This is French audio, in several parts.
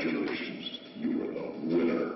Congratulations, you are the winner.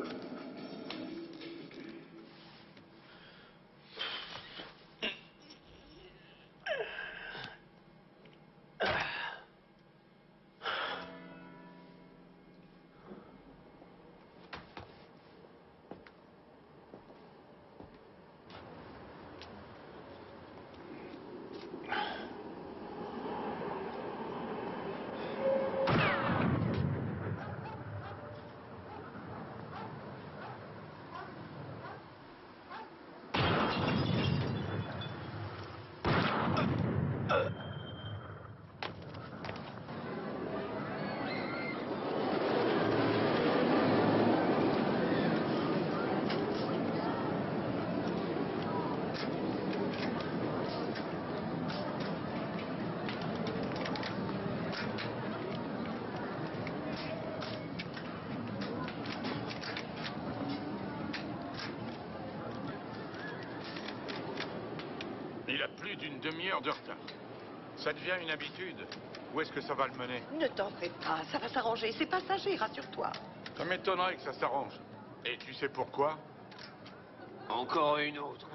Il a plus d'une demi-heure de retard. Ça devient une habitude. Où est-ce que ça va le mener? Ne t'en fais pas, ça va s'arranger. C'est passager, rassure-toi. Ça m'étonnerait que ça s'arrange. Et tu sais pourquoi? Encore une autre.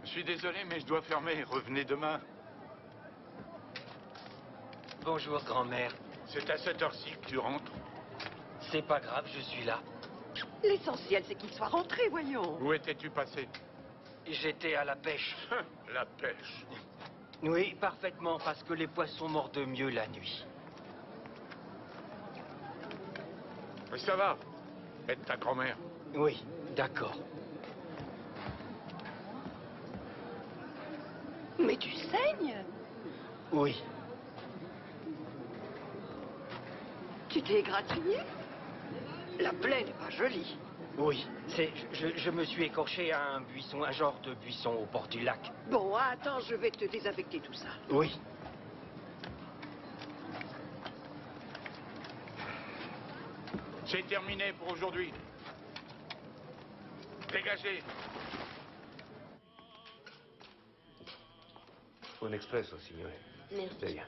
Je suis désolé, mais je dois fermer. Revenez demain. Bonjour, grand-mère. C'est à cette heure-ci que tu rentres? C'est pas grave, je suis là. L'essentiel, c'est qu'il soit rentré, voyons. Où étais-tu passé? J'étais à la pêche. La pêche. Oui, parfaitement, parce que les poissons mordent mieux la nuit. Mais ça va. Aide ta grand-mère. Oui, d'accord. Mais tu saignes? Oui. Tu t'es égratigné? La plaie n'est pas jolie. Oui, je me suis écorché à un buisson, un genre de buisson au bord du lac. Bon, attends, je vais te désaffecter tout ça. Oui. C'est terminé pour aujourd'hui. Dégagez. Un expresso, signore. Merci. Veuillez.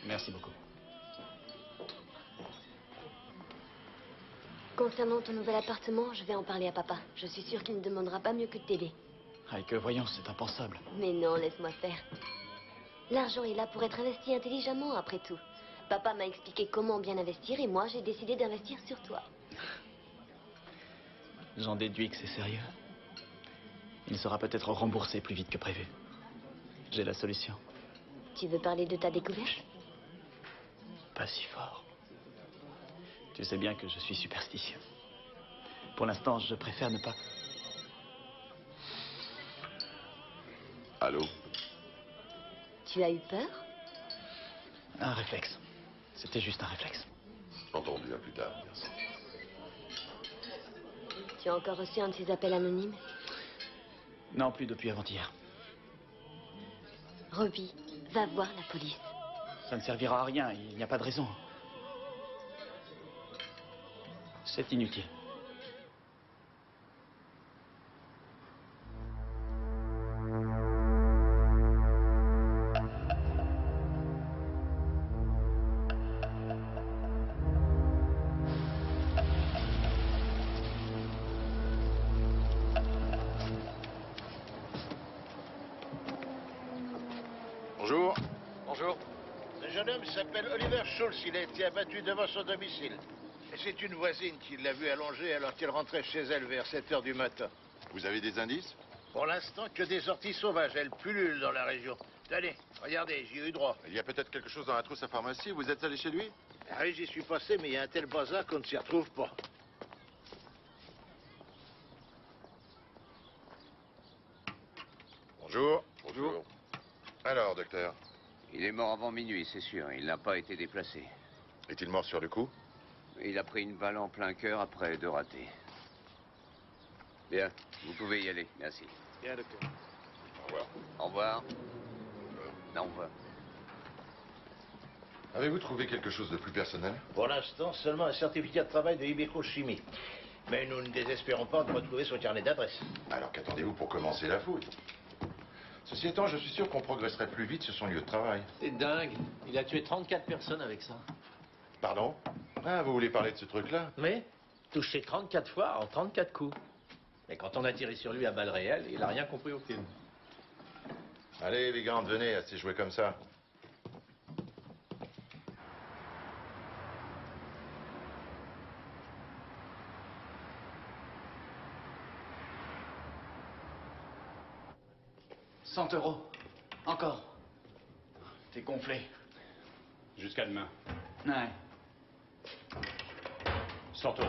Merci beaucoup. Concernant ton nouvel appartement, je vais en parler à papa. Je suis sûre qu'il ne demandera pas mieux que de t'aider. Avec voyons, c'est impensable. Mais non, laisse-moi faire. L'argent est là pour être investi intelligemment, après tout. Papa m'a expliqué comment bien investir et moi, j'ai décidé d'investir sur toi. J'en déduis que c'est sérieux. Il sera peut-être remboursé plus vite que prévu. J'ai la solution. Tu veux parler de ta découverte? Pas si fort. Tu sais bien que je suis superstitieux. Pour l'instant, je préfère ne pas... Allô? Tu as eu peur? Un réflexe. C'était juste un réflexe. Entendu, à plus tard, merci. Tu as encore reçu un de ces appels anonymes? Non, plus depuis avant-hier. Robbie, va voir la police. Ça ne servira à rien, il n'y a pas de raison. C'est inutile. Bonjour. Bonjour. Ce jeune homme s'appelle Oliver Schultz. Il a été abattu devant son domicile. Et c'est une voisine qui l'a vu allongé alors qu'elle rentrait chez elle vers 7 heures du matin. Vous avez des indices? Pour l'instant, que des sorties sauvages. Elles pullulent dans la région. Tenez, regardez, j'y ai eu droit. Il y a peut-être quelque chose dans la trousse à pharmacie. Vous êtes allé chez lui? Ah oui, j'y suis passé, mais il y a un tel bazar qu'on ne s'y retrouve pas. Bonjour. Bonjour. Alors, docteur, Il est mort avant minuit, c'est sûr. Il n'a pas été déplacé. est-il mort sur le coup? Il a pris une balle en plein cœur après 2 ratés. Bien, vous pouvez y aller. Merci. Bien, docteur. Au revoir. Au revoir. Au revoir. Avez-vous trouvé quelque chose de plus personnel? Pour l'instant, seulement un certificat de travail de Ibeco-Chimie. Mais nous ne désespérons pas de retrouver son carnet d'adresse. Alors qu'attendez-vous pour commencer la fouille? Ceci étant, je suis sûr qu'on progresserait plus vite sur son lieu de travail. C'est dingue. Il a tué 34 personnes avec ça. Pardon? Ah, vous voulez parler de ce truc-là? Mais, touché 34 fois en 34 coups. Mais quand on a tiré sur lui à balles réelles, il n'a rien compris au film. Allez, les grandes, venez, assez jouer comme ça. €100. Encore. T'es gonflé. Jusqu'à demain. Ouais. 100 €.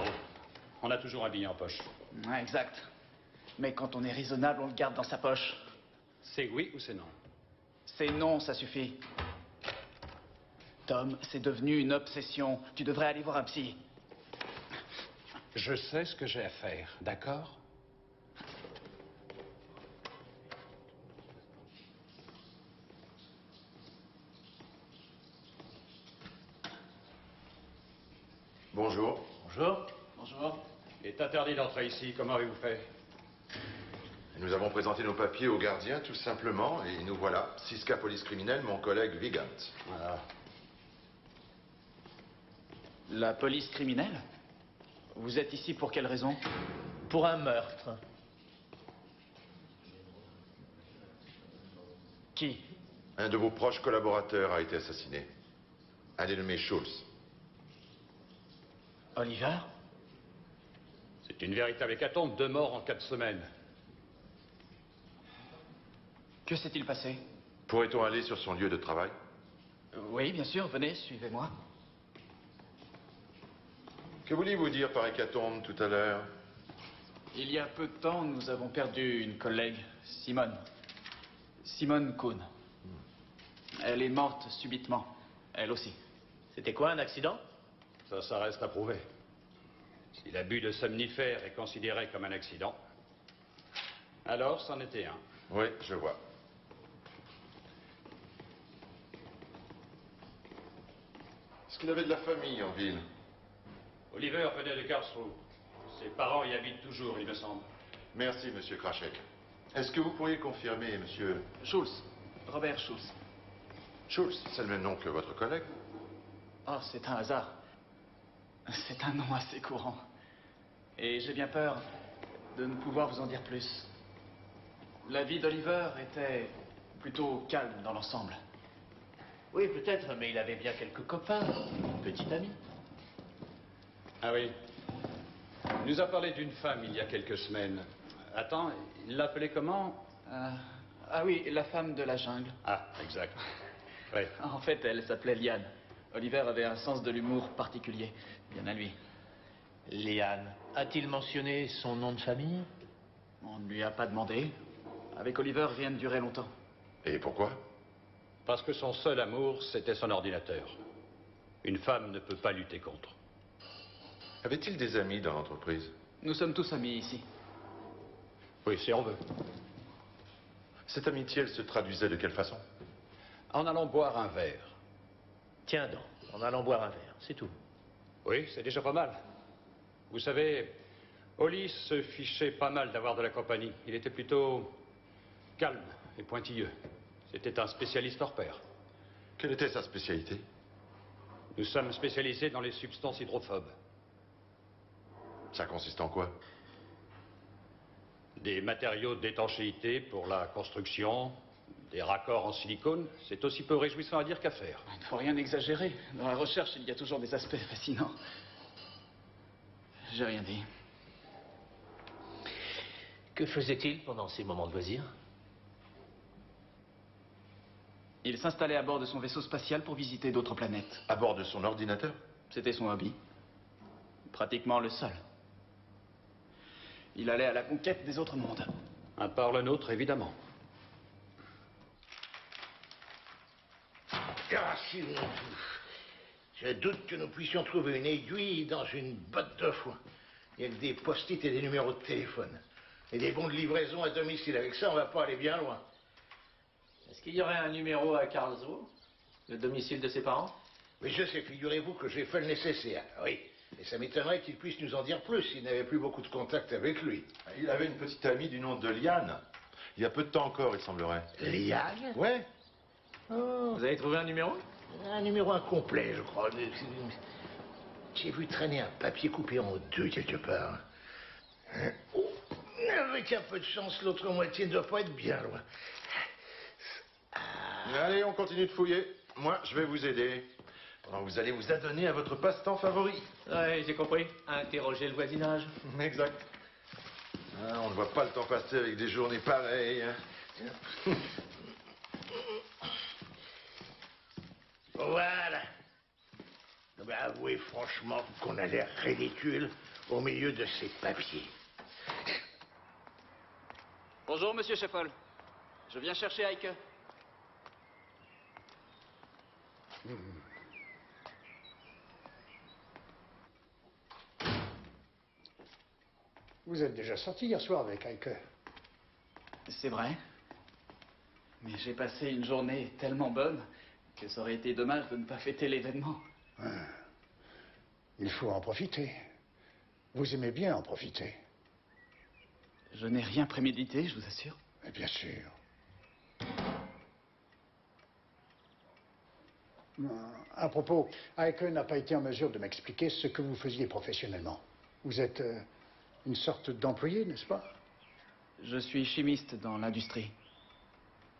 On a toujours un billet en poche. Ouais, exact. Mais quand on est raisonnable, on le garde dans sa poche. C'est oui ou c'est non? C'est non, ça suffit. Tom, c'est devenu une obsession. Tu devrais aller voir un psy. Je sais ce que j'ai à faire, d'accord? Bonjour. Bonjour. Bonjour. Il est interdit d'entrer ici. Comment avez-vous fait? Nous avons présenté nos papiers au gardien, tout simplement, et nous voilà. 6K police criminelle, mon collègue Vigant. Voilà. La police criminelle? Vous êtes ici pour quelle raison? Pour un meurtre. Qui? Un de vos proches collaborateurs a été assassiné. Un dénommé Schultz. Oliver? C'est une véritable hécatombe. 2 morts en 4 semaines. Que s'est-il passé? Pourrait-on aller sur son lieu de travail? Oui, bien sûr, venez, suivez-moi. Que vouliez-vous dire par hécatombe tout à l'heure? Il y a peu de temps, nous avons perdu une collègue, Simone. Simone Kuhn. Elle est morte subitement, elle aussi. C'était quoi, un accident? Ça reste à prouver. Si l'abus de somnifères est considéré comme un accident, alors c'en était un. Oui, je vois. Est-ce qu'il avait de la famille en ville? Oliver venait de Karlsruhe. Ses parents y habitent toujours, il me semble. Merci, monsieur Krachek. Est-ce que vous pourriez confirmer, monsieur... Schultz. Robert Schultz. Schultz, c'est le même nom que votre collègue? Oh, c'est un hasard. C'est un nom assez courant. Et j'ai bien peur de ne pouvoir vous en dire plus. La vie d'Oliver était plutôt calme dans l'ensemble. Oui, peut-être, mais il avait bien quelques copains. Petit ami. Ah oui. Il nous a parlé d'une femme il y a quelques semaines. Attends, il l'appelait comment? Ah oui, la femme de la jungle. Ah, exact. Oui. En fait, elle s'appelait Liane. Oliver avait un sens de l'humour particulier. Bien à lui. Liane. A-t-il mentionné son nom de famille? On ne lui a pas demandé. Avec Oliver, rien ne durait longtemps. Et pourquoi? Parce que son seul amour, c'était son ordinateur. Une femme ne peut pas lutter contre. Avait-il des amis dans l'entreprise? Nous sommes tous amis ici. Oui, si on veut. Cette amitié, elle se traduisait de quelle façon? En allant boire un verre. Tiens donc, en allant boire un verre, c'est tout. Oui, c'est déjà pas mal. Vous savez, Oli se fichait pas mal d'avoir de la compagnie. Il était plutôt calme et pointilleux. C'était un spécialiste hors pair. Quelle était sa spécialité? Nous sommes spécialisés dans les substances hydrophobes. Ça consiste en quoi? Des matériaux d'étanchéité pour la construction, Des raccords en silicone, c'est aussi peu réjouissant à dire qu'à faire. Il ne faut rien exagérer. Dans la recherche, il y a toujours des aspects fascinants. J'ai rien dit. Que faisait-il pendant ses moments de loisir? Il s'installait à bord de son vaisseau spatial pour visiter d'autres planètes. À bord de son ordinateur? C'était son hobby. Pratiquement le seul. Il allait à la conquête des autres mondes. À part le nôtre, évidemment. Ah, si, je doute que nous puissions trouver une aiguille dans une botte de foin. Il y a que des post-it et des numéros de téléphone. Et des bons de livraison à domicile. Avec ça, on va pas aller bien loin. Est-ce qu'il y aurait un numéro à Karlsruhe? Le domicile de ses parents? Mais je sais, figurez-vous que j'ai fait le nécessaire. Oui. Et ça m'étonnerait qu'il puisse nous en dire plus s'il n'avait plus beaucoup de contact avec lui. Il avait une petite amie du nom de Liane. Il y a peu de temps encore, il semblerait. Liane? Ouais. Oh. Vous avez trouvé un numéro? Un numéro incomplet, je crois. J'ai vu traîner un papier coupé en deux quelque part. Oh. Avec un peu de chance, l'autre moitié ne doit pas être bien loin. Allez, on continue de fouiller. Moi, je vais vous aider. Pendant que vous allez vous adonner à votre passe-temps favori. Ouais, j'ai compris. Interroger le voisinage. Exact. Ah, on ne voit pas le temps passer avec des journées pareilles. Hein. Voilà. Ben, avouez franchement qu'on a l'air ridicule au milieu de ces papiers. Bonjour, monsieur Scheffel. Je viens chercher Heike. Vous êtes déjà sorti hier soir avec Heike. C'est vrai. Mais j'ai passé une journée tellement bonne que ça aurait été dommage de ne pas fêter l'événement. Il faut en profiter. Vous aimez bien en profiter. Je n'ai rien prémédité, je vous assure. Mais bien sûr. À propos, Heike n'a pas été en mesure de m'expliquer ce que vous faisiez professionnellement. Vous êtes une sorte d'employé, n'est-ce pas? Je suis chimiste dans l'industrie.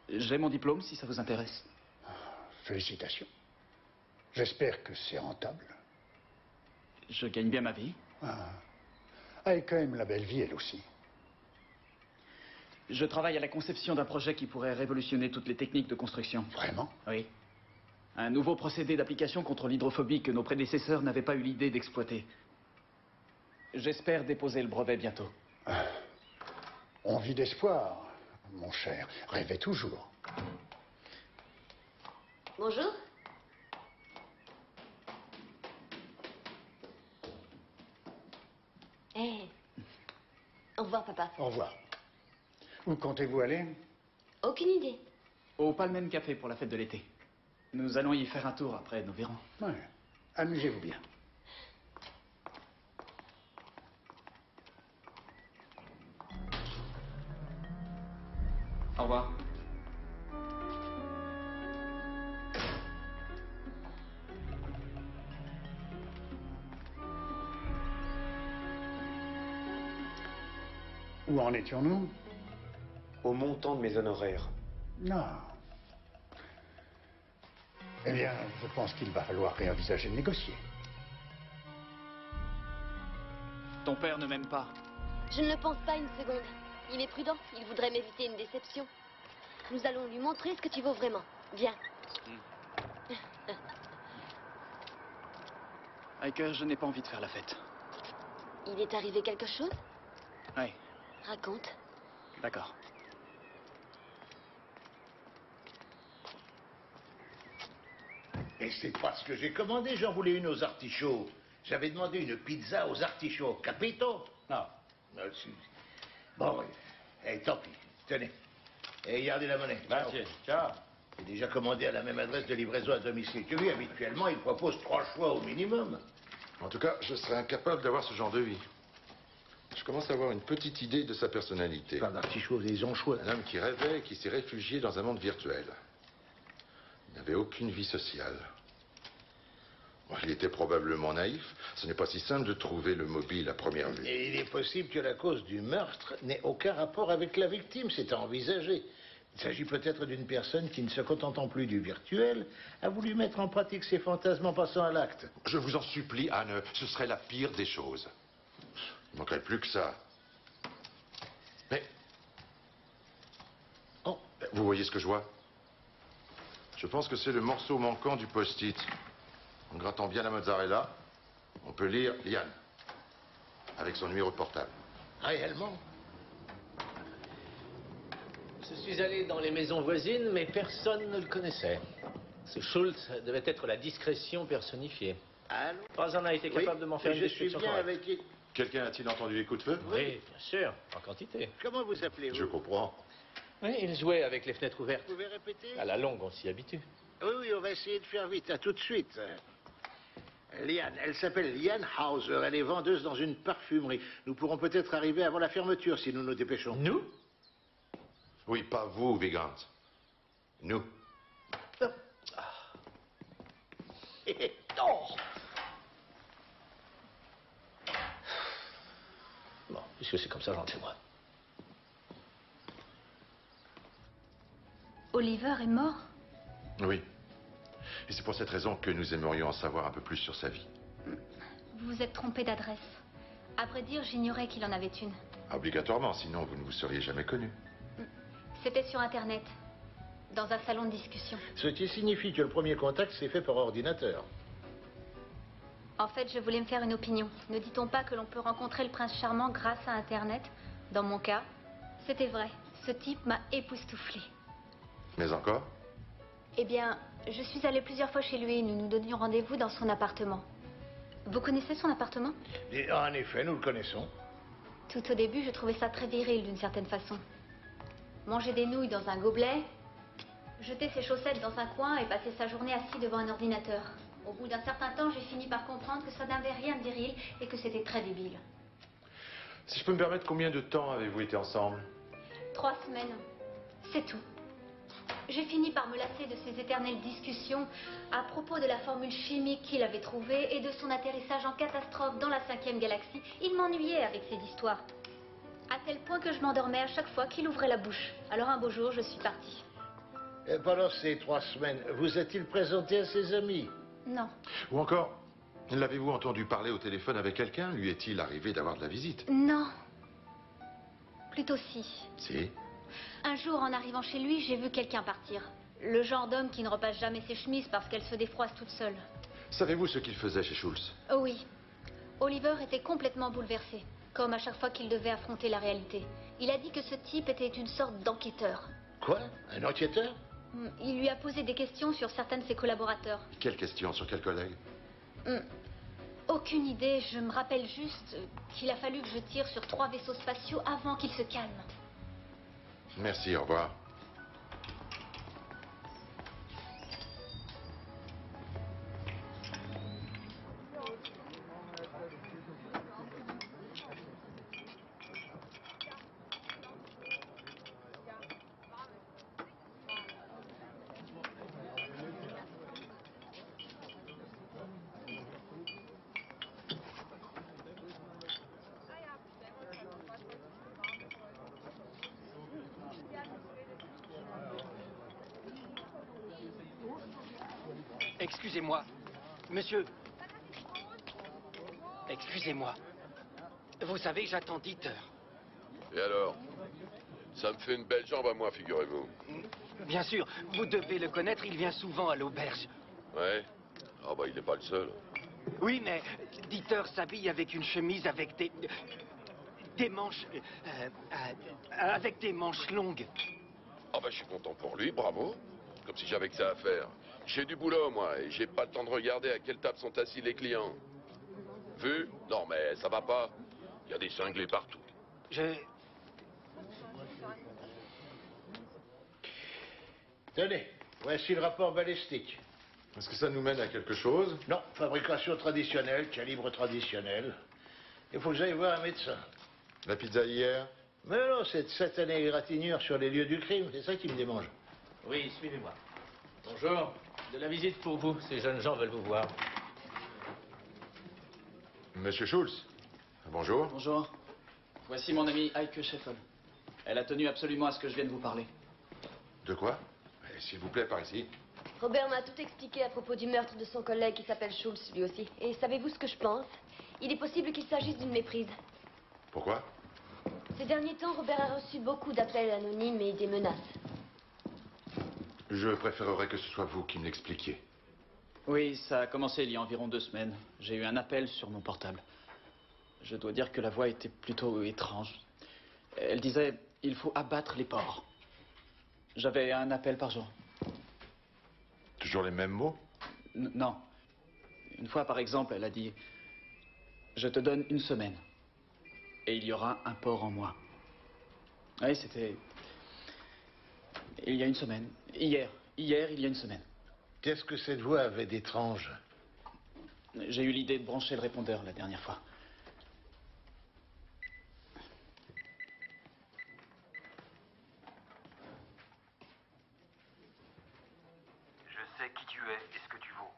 J'ai mon diplôme, si ça vous intéresse. Félicitations. J'espère que c'est rentable. Je gagne bien ma vie. Heike aime la belle vie, elle aussi. Je travaille à la conception d'un projet qui pourrait révolutionner toutes les techniques de construction. Vraiment? Oui. Un nouveau procédé d'application contre l'hydrophobie que nos prédécesseurs n'avaient pas eu l'idée d'exploiter. J'espère déposer le brevet bientôt. On vit d'espoir, mon cher. Rêvez toujours. Bonjour. Au revoir, papa. Au revoir. Où comptez-vous aller? Aucune idée. Au Palmen Café pour la fête de l'été. Nous allons y faire un tour, après nous verrons. Ouais. Amusez-vous bien. Au revoir. Où en étions-nous? Au montant de mes honoraires. Non. Eh bien, je pense qu'il va falloir réenvisager de négocier. Ton père ne m'aime pas. Je ne le pense pas une seconde. Il est prudent. Il voudrait m'éviter une déception. Nous allons lui montrer ce que tu vaux vraiment. Viens. Heike, je n'ai pas envie de faire la fête. Il est arrivé quelque chose? Oui. Raconte. D'accord. Et c'est pas ce que j'ai commandé, j'en voulais une aux artichauts. J'avais demandé une pizza aux artichauts. Capito? Non. Bon, tant pis. Tenez. Et gardez la monnaie. Merci. Ciao. J'ai déjà commandé à la même adresse de livraison à domicile que lui. Habituellement, il propose 3 choix au minimum. En tout cas, je serais incapable d'avoir ce genre de vie. Je commence à avoir une petite idée de sa personnalité. Pas d'artichauts, des anchois. Un homme qui rêvait et qui s'est réfugié dans un monde virtuel. Il n'avait aucune vie sociale. Bon, il était probablement naïf. Ce n'est pas si simple de trouver le mobile à première vue. Et il est possible que la cause du meurtre n'ait aucun rapport avec la victime. C'est à envisager. Il s'agit peut-être d'une personne qui, ne se contentant plus du virtuel, a voulu mettre en pratique ses fantasmes en passant à l'acte. Je vous en supplie, Anne, ce serait la pire des choses. Il manquerait plus que ça. Mais... Oh, vous voyez ce que je vois? Je pense que c'est le morceau manquant du post-it. En grattant bien la mozzarella, on peut lire Liane, avec son numéro de portable. Réellement? Je suis allé dans les maisons voisines, mais personne ne le connaissait. Ce Schultz devait être la discrétion personnifiée. Allô? Pas un a été capable de m'en faire une je suis description bien correcte. avec... Quelqu'un a-t-il entendu les coups de feu? Oui, bien sûr, en quantité. Comment vous appelez-vous? Je comprends. Oui, il jouait avec les fenêtres ouvertes. Vous pouvez répéter? À la longue, on s'y habitue. Oui, on va essayer de faire vite. À tout de suite. Liane, elle s'appelle Liane Hauser. Elle est vendeuse dans une parfumerie. Nous pourrons peut-être arriver avant la fermeture si nous nous dépêchons. Nous? Oui, pas vous, Vigant. Nous. Oh. Bon, puisque c'est comme ça, rentre chez moi. Oliver est mort? Oui. Et c'est pour cette raison que nous aimerions en savoir un peu plus sur sa vie. Vous vous êtes trompé d'adresse. À vrai dire, j'ignorais qu'il en avait une. Obligatoirement, sinon vous ne vous seriez jamais connu. C'était sur Internet, dans un salon de discussion. Ce qui signifie que le premier contact s'est fait par ordinateur. En fait, je voulais me faire une opinion. Ne dit-on pas que l'on peut rencontrer le prince charmant grâce à Internet? Dans mon cas, c'était vrai. Ce type m'a époustouflée. Mais encore? Eh bien, je suis allée plusieurs fois chez lui et nous nous donnions rendez-vous dans son appartement. Vous connaissez son appartement? Et en effet, nous le connaissons. Tout au début, je trouvais ça très viril d'une certaine façon. Manger des nouilles dans un gobelet, jeter ses chaussettes dans un coin et passer sa journée assis devant un ordinateur. Au bout d'un certain temps, j'ai fini par comprendre que ça n'avait rien de viril et que c'était très débile. Si je peux me permettre, combien de temps avez-vous été ensemble? 3 semaines, c'est tout. J'ai fini par me lasser de ces éternelles discussions à propos de la formule chimique qu'il avait trouvée et de son atterrissage en catastrophe dans la 5e galaxie. Il m'ennuyait avec ces histoires. À tel point que je m'endormais à chaque fois qu'il ouvrait la bouche. Alors un beau jour, je suis partie. Et pendant ces 3 semaines, vous a-t-il présenté à ses amis? Non. Ou encore, l'avez-vous entendu parler au téléphone avec quelqu'un? Lui est-il arrivé d'avoir de la visite? Non. Plutôt si. Si. Un jour, en arrivant chez lui, j'ai vu quelqu'un partir. Le genre d'homme qui ne repasse jamais ses chemises parce qu'elle se défroisse toute seule. Savez-vous ce qu'il faisait chez Schultz? Oh oui. Oliver était complètement bouleversé, comme à chaque fois qu'il devait affronter la réalité. Il a dit que ce type était une sorte d'enquêteur. Quoi? Un enquêteur? Il lui a posé des questions sur certains de ses collaborateurs. Quelles questions? Sur quel collègue? Aucune idée. Je me rappelle juste qu'il a fallu que je tire sur 3 vaisseaux spatiaux avant qu'il se calme. Merci, au revoir. Excusez-moi. Monsieur. Excusez-moi. Vous savez, j'attends Dieter. Et alors? Ça me fait une belle jambe à moi, figurez-vous. Bien sûr, vous devez le connaître, il vient souvent à l'auberge. Ouais? Ah bah il n'est pas le seul. Oui, mais Dieter s'habille avec une chemise avec des manches... avec des manches longues. Ah bah je suis content pour lui, bravo. Comme si j'avais que ça à faire. J'ai du boulot, moi, et j'ai pas le temps de regarder à quelle table sont assis les clients. Vu? Non, mais ça va pas. Il y a des cinglés partout. Tenez, voici le rapport balistique. Est-ce que ça nous mène à quelque chose? Non, fabrication traditionnelle, calibre traditionnel. Il faut que j'aille voir un médecin. La pizza hier? Mais non, cette satanée égratignure sur les lieux du crime, c'est ça qui me démange. Oui, suivez-moi. Bonjour. De la visite pour vous. Ces jeunes gens veulent vous voir. Monsieur Schultz. Bonjour. Bonjour. Voici mon amie Heike Scheffel. Elle a tenu absolument à ce que je vienne vous parler. De quoi? S'il vous plaît, par ici. Robert m'a tout expliqué à propos du meurtre de son collègue qui s'appelle Schultz, lui aussi. Et savez-vous ce que je pense? Il est possible qu'il s'agisse d'une méprise. Pourquoi? Ces derniers temps, Robert a reçu beaucoup d'appels anonymes et des menaces. Je préférerais que ce soit vous qui me l'expliquiez. Oui, ça a commencé il y a environ 2 semaines. J'ai eu un appel sur mon portable. Je dois dire que la voix était plutôt étrange. Elle disait « Il faut abattre les porcs ». J'avais un appel par jour. Toujours les mêmes mots? Non. Une fois, par exemple, elle a dit « Je te donne 1 semaine. Et il y aura un porc en moi. » Oui, c'était... Il y a 1 semaine. Hier, il y a 1 semaine. Qu'est-ce que cette voix avait d'étrange? J'ai eu l'idée de brancher le répondeur la dernière fois. Je sais qui tu es et ce que tu vaux.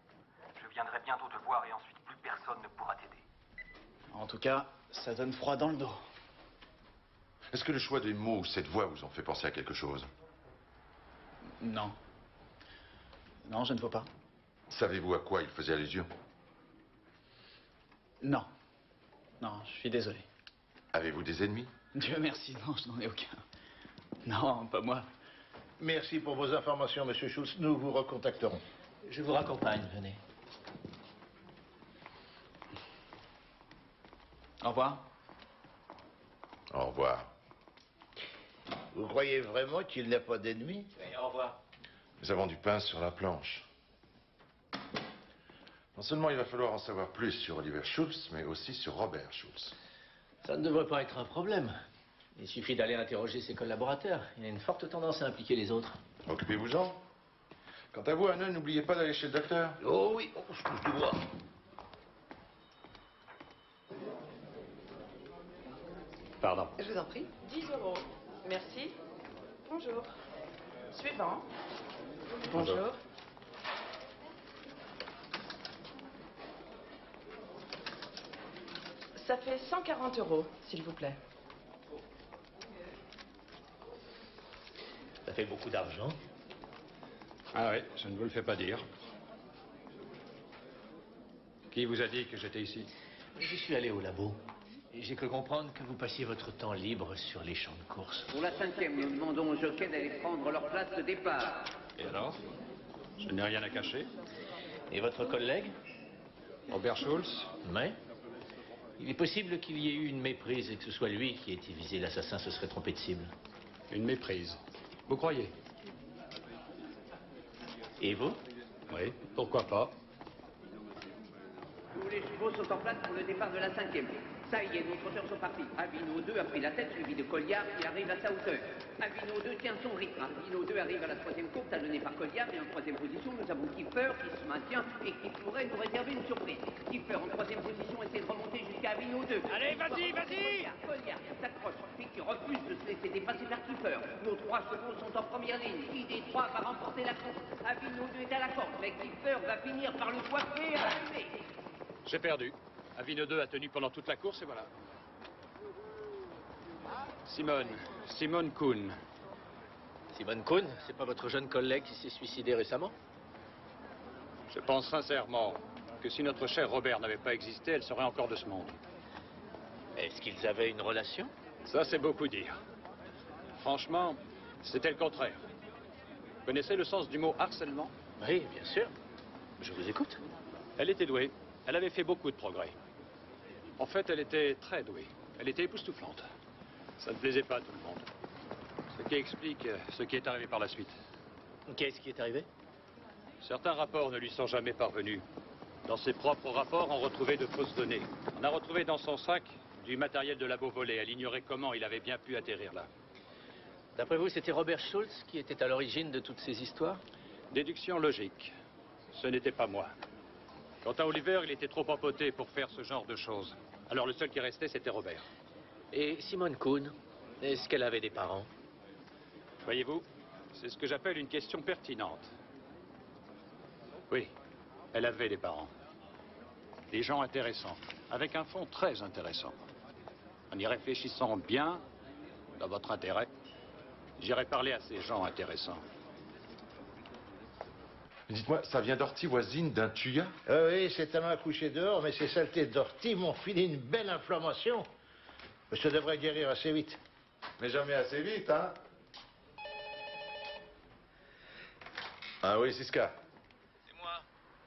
Je viendrai bientôt te voir et ensuite plus personne ne pourra t'aider. En tout cas, ça donne froid dans le dos. Est-ce que le choix des mots ou cette voix vous ont fait penser à quelque chose? Non. Non, je ne vois pas. Savez-vous à quoi il faisait allusion? Non. Non, je suis désolé. Avez-vous des ennemis? Dieu merci, non, je n'en ai aucun. Non, pas moi. Merci pour vos informations, Monsieur Schultz. Nous vous recontacterons. Je vous raccompagne, venez. Au revoir. Au revoir. Vous croyez vraiment qu'il n'a pas d'ennemis? Au revoir. Nous avons du pain sur la planche. Non seulement il va falloir en savoir plus sur Oliver Schultz, mais aussi sur Robert Schultz. Ça ne devrait pas être un problème. Il suffit d'aller interroger ses collaborateurs. Il a une forte tendance à impliquer les autres. Occupez-vous-en. Quant à vous, Anna, n'oubliez pas d'aller chez le docteur. Oh oui, je touche du bois. Pardon. Je vous en prie. 10 €. Merci. Bonjour. Suivant. Bonjour. Ça fait 140 €, s'il vous plaît. Ça fait beaucoup d'argent. Ah oui, je ne vous le fais pas dire. Qui vous a dit que j'étais ici? Je suis allé au labo. Et j'ai cru comprendre que vous passiez votre temps libre sur les champs de course. Pour la 5e, nous demandons aux jockeys d'aller prendre leur place de départ. Et alors? Je n'ai rien à cacher. Et votre collègue? Robert Schultz? Oui. Il est possible qu'il y ait eu une méprise et que ce soit lui qui ait été visé. L'assassin se serait trompé de cible. Une méprise. Vous croyez? Et vous? Oui, pourquoi pas? Tous les chevaux sont en place pour le départ de la 5e. Ça y est, nos trotteurs sont partis. Avino 2 a pris la tête, suivi de Colliard, qui arrive à sa hauteur. Avino 2 tient son rythme. Avino 2 arrive à la 3e course, talonné par Colliard. Et en 3e position, nous avons Kiefer, qui se maintient et qui pourrait nous réserver une surprise. Kiefer, en 3e position, essaie de remonter jusqu'à Avino 2. Allez, vas-y, vas-y! Colliard qui s'accroche, puis qui refuse de se laisser dépasser par Kiefer. Nos 3 chevaux sont en première ligne. Qui des 3 va remporter la course? Avino 2 est à la corde, mais Kiefer va finir par le coiffer et allumer. J'ai perdu. Avino 2 a tenu pendant toute la course et voilà. Simone Kuhn. Simone Kuhn, c'est pas votre jeune collègue qui s'est suicidé récemment? Je pense sincèrement que si notre cher Robert n'avait pas existé, elle serait encore de ce monde. Est-ce qu'ils avaient une relation? Ça, c'est beaucoup dire. Franchement, c'était le contraire. Vous connaissez le sens du mot harcèlement? Oui, bien sûr. Je vous écoute. Elle était douée. Elle avait fait beaucoup de progrès. En fait, elle était très douée. Elle était époustouflante. Ça ne plaisait pas à tout le monde. Ce qui explique ce qui est arrivé par la suite. Qu'est-ce qui est arrivé? Certains rapports ne lui sont jamais parvenus. Dans ses propres rapports, on retrouvait de fausses données. On a retrouvé dans son sac du matériel de labo volé. Elle ignorait comment il avait bien pu atterrir là. D'après vous, c'était Robert Schultz qui était à l'origine de toutes ces histoires? Déduction logique. Ce n'était pas moi. Quant à Oliver, il était trop empoté pour faire ce genre de choses. Alors le seul qui restait, c'était Robert. Et Simone Kuhn, est-ce qu'elle avait des parents? Voyez-vous, c'est ce que j'appelle une question pertinente. Oui, elle avait des parents. Des gens intéressants, avec un fond très intéressant. En y réfléchissant bien, dans votre intérêt, J'irai parler à ces gens intéressants. Dites-moi, ça vient d'Orty voisine d'un tuya? Oui, c'est tellement accouché dehors, mais ces saletés d'Orty m'ont filé une belle inflammation. Ça devrait guérir assez vite. Mais jamais assez vite, hein? Ah oui, Siska. C'est moi.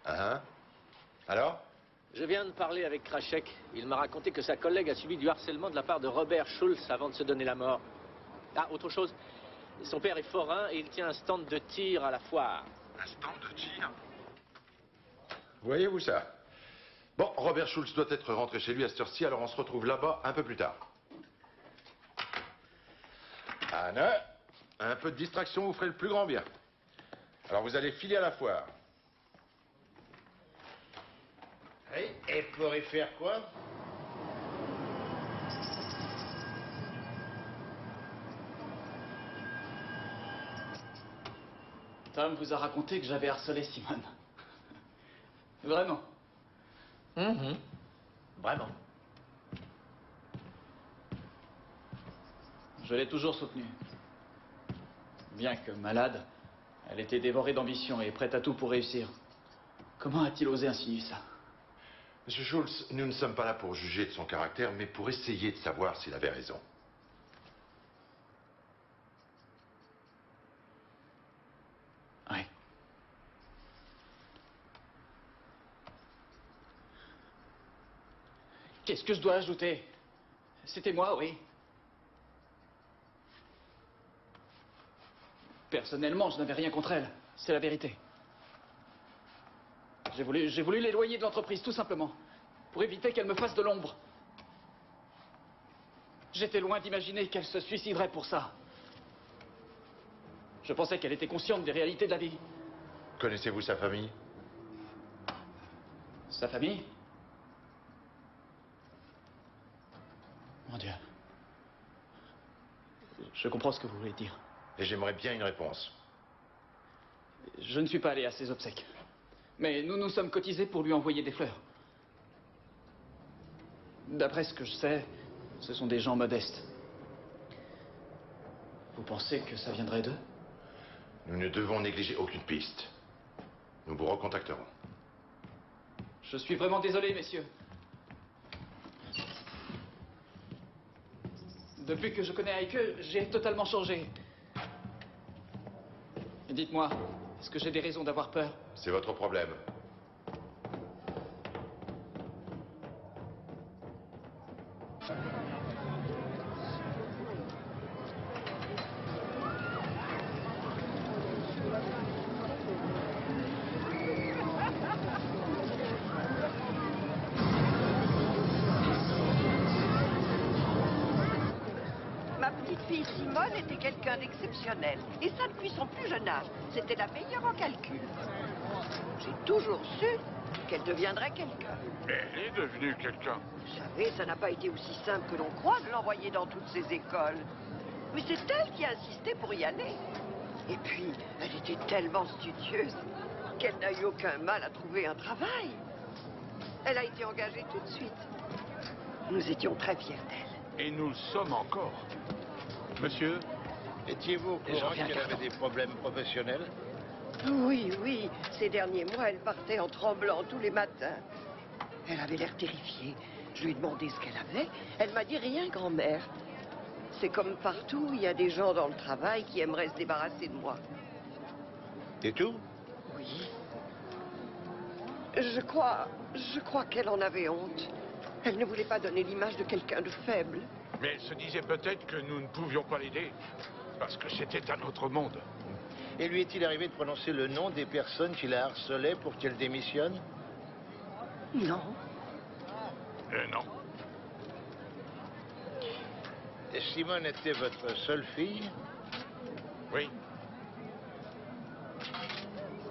Ah, alors? Je viens de parler avec Krachek. Il m'a raconté que sa collègue a subi du harcèlement de la part de Robert Schultz avant de se donner la mort. Ah, autre chose. Son père est forain et il tient un stand de tir à la foire. Un stand de tir? Voyez-vous ça? Bon, Robert Schultz doit être rentré chez lui à cette heure-ci, alors on se retrouve là-bas un peu plus tard. Anna, un peu de distraction vous ferait le plus grand bien. Alors vous allez filer à la foire. Oui, et pour y faire quoi? Tom vous a raconté que j'avais harcelé Simone. Vraiment. Vraiment. Je l'ai toujours soutenue. Bien que malade, elle était dévorée d'ambition et prête à tout pour réussir. Comment a-t-il osé insinuer ça? Monsieur Schultz, nous ne sommes pas là pour juger de son caractère, mais pour essayer de savoir s'il avait raison. Oui. Qu'est-ce que je dois ajouter? C'était moi, oui. Personnellement, je n'avais rien contre elle. C'est la vérité. J'ai voulu l'éloigner de l'entreprise, tout simplement. Pour éviter qu'elle me fasse de l'ombre. J'étais loin d'imaginer qu'elle se suiciderait pour ça. Je pensais qu'elle était consciente des réalités de la vie. Connaissez-vous sa famille? Sa famille? Mon Dieu. Je comprends ce que vous voulez dire. Et j'aimerais bien une réponse. Je ne suis pas allé à ses obsèques. Mais nous nous sommes cotisés pour lui envoyer des fleurs. D'après ce que je sais, ce sont des gens modestes. Vous pensez que ça viendrait d'eux? Nous ne devons négliger aucune piste. Nous vous recontacterons. Je suis vraiment désolé, messieurs. Depuis que je connais Heike, j'ai totalement changé. Dites-moi, est-ce que j'ai des raisons d'avoir peur? C'est votre problème. Ma petite fille Simone était quelqu'un d'exceptionnel. Et ça depuis son plus jeune âge. C'était la meilleure en calcul. J'ai toujours su qu'elle deviendrait quelqu'un. Elle est devenue quelqu'un. Vous savez, ça n'a pas été aussi simple que l'on croit de l'envoyer dans toutes ces écoles. Mais c'est elle qui a insisté pour y aller. Et puis, elle était tellement studieuse qu'elle n'a eu aucun mal à trouver un travail. Elle a été engagée tout de suite. Nous étions très fiers d'elle. Et nous le sommes encore. Monsieur? Étiez-vous au courant qu'elle avait des problèmes professionnels? Oui, oui. Ces derniers mois, elle partait en tremblant tous les matins. Elle avait l'air terrifiée. Je lui ai demandé ce qu'elle avait. Elle m'a dit rien, grand-mère. C'est comme partout, il y a des gens dans le travail qui aimeraient se débarrasser de moi. C'est tout? Oui. Je crois qu'elle en avait honte. Elle ne voulait pas donner l'image de quelqu'un de faible. Mais elle se disait peut-être que nous ne pouvions pas l'aider. Parce que c'était un autre monde. Et lui est-il arrivé de prononcer le nom des personnes qui la harcelaient pour qu'elle démissionne? Non. Non. Et Simone était votre seule fille? Oui.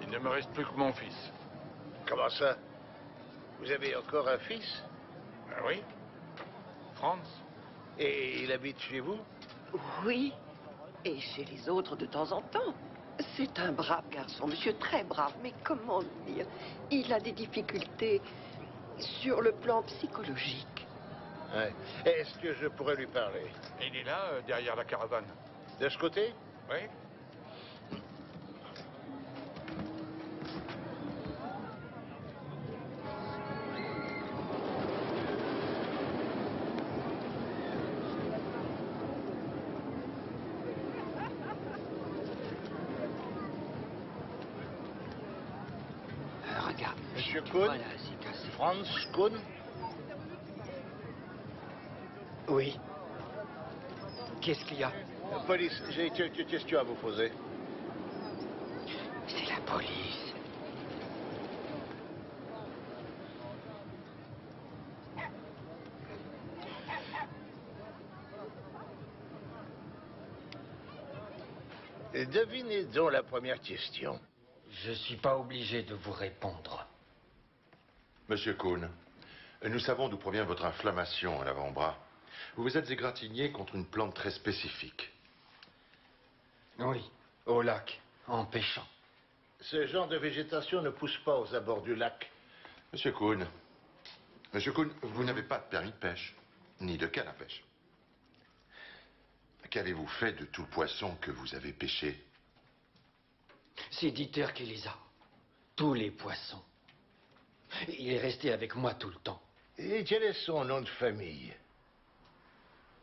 Il ne me reste plus que mon fils. Comment ça? Vous avez encore un fils? Ben oui. Franz. Et il habite chez vous? Oui. Et chez les autres de temps en temps. C'est un brave garçon, monsieur, très brave. Mais comment dire? Il a des difficultés sur le plan psychologique. Ouais. Est-ce que je pourrais lui parler? Il est là, derrière la caravane. De ce côté? Oui. Regarde. Monsieur Kuhn. Voilà, c'est cassé. Franz Kuhn. Oui. Qu'est-ce qu'il y a? Police, j'ai quelques questions à vous poser. C'est la police. Devinez donc la première question. Je suis pas obligé de vous répondre. Monsieur Kuhn, nous savons d'où provient votre inflammation à l'avant-bras. Vous vous êtes égratigné contre une plante très spécifique. Oui, au lac, en pêchant. Ce genre de végétation ne pousse pas aux abords du lac. Monsieur Kuhn, vous n'avez pas de permis de pêche, ni de canne à pêche. Qu'avez-vous fait de tout le poisson que vous avez pêché? C'est Dieter qui les a. Tous les poissons. Il est resté avec moi tout le temps. Et quel est son nom de famille?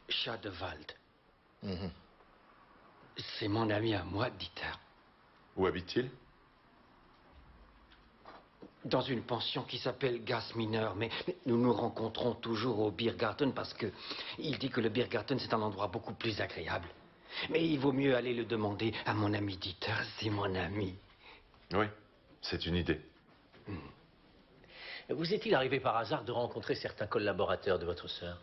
Schadewald. C'est mon ami à moi, Dieter. Où habite-t-il? Dans une pension qui s'appelle Gasminer, mais nous nous rencontrons toujours au Biergarten parce que il dit que le Biergarten c'est un endroit beaucoup plus agréable. Mais il vaut mieux aller le demander à mon ami Dieter, c'est mon ami. Oui, c'est une idée. Vous est-il arrivé par hasard de rencontrer certains collaborateurs de votre sœur?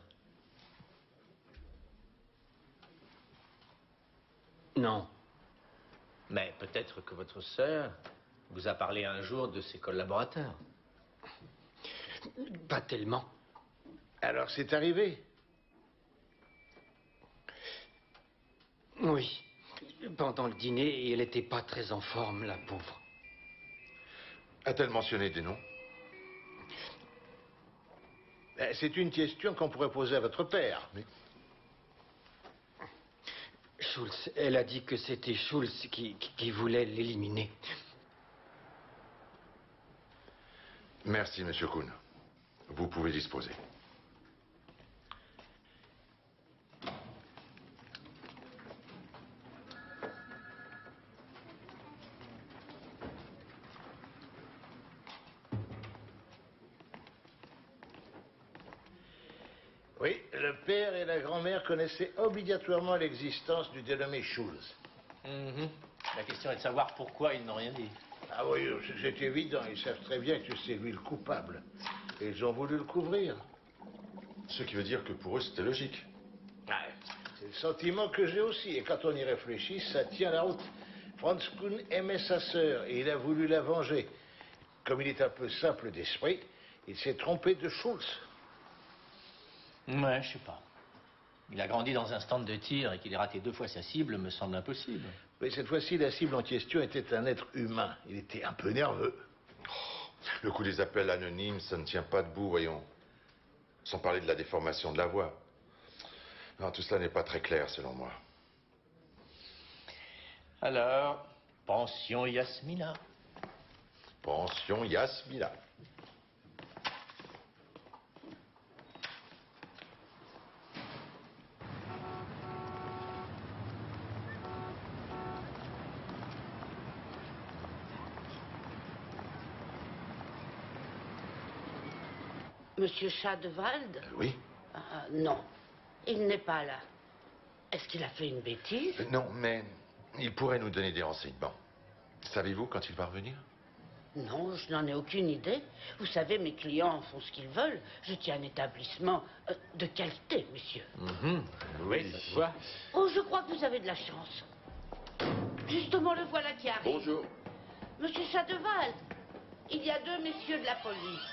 Non. Mais peut-être que votre sœur vous a parlé un jour de ses collaborateurs. Pas tellement. Alors c'est arrivé? Oui. Pendant le dîner, elle n'était pas très en forme, la pauvre. A-t-elle mentionné des noms? C'est une question qu'on pourrait poser à votre père. Mais... Schulz, elle a dit que c'était Schulz qui voulait l'éliminer. Merci, monsieur Kuhn. Vous pouvez disposer. Oui, le père et la grand-mère connaissaient obligatoirement l'existence du dénommé Schulz. La question est de savoir pourquoi ils n'ont rien dit. Ah oui, c'est évident. Ils savent très bien que c'est lui le coupable. Et ils ont voulu le couvrir. Ce qui veut dire que pour eux, c'était logique. C'est le sentiment que j'ai aussi. Et quand on y réfléchit, ça tient la route. Franz Kuhn aimait sa sœur et il a voulu la venger. Comme il est un peu simple d'esprit, il s'est trompé de Schulz. Ouais, je sais pas. Il a grandi dans un stand de tir et qu'il ait raté 2 fois sa cible me semble impossible. Mais cette fois-ci, la cible en question était un être humain. Il était un peu nerveux. Le coup des appels anonymes, ça ne tient pas debout, voyons. Sans parler de la déformation de la voix. Non, tout cela n'est pas très clair, selon moi. Alors, pension Yasmina. Pension Yasmina. Monsieur Schadewald? Oui. Non, il n'est pas là. Est-ce qu'il a fait une bêtise? Non, mais il pourrait nous donner des renseignements. Savez-vous quand il va revenir? Non, je n'en ai aucune idée. Vous savez, mes clients font ce qu'ils veulent. Je tiens un établissement de qualité, monsieur. Oui, ça se voit. Oh, je crois que vous avez de la chance. Justement, le voilà qui arrive. Bonjour. Monsieur Schadewald, il y a 2 messieurs de la police.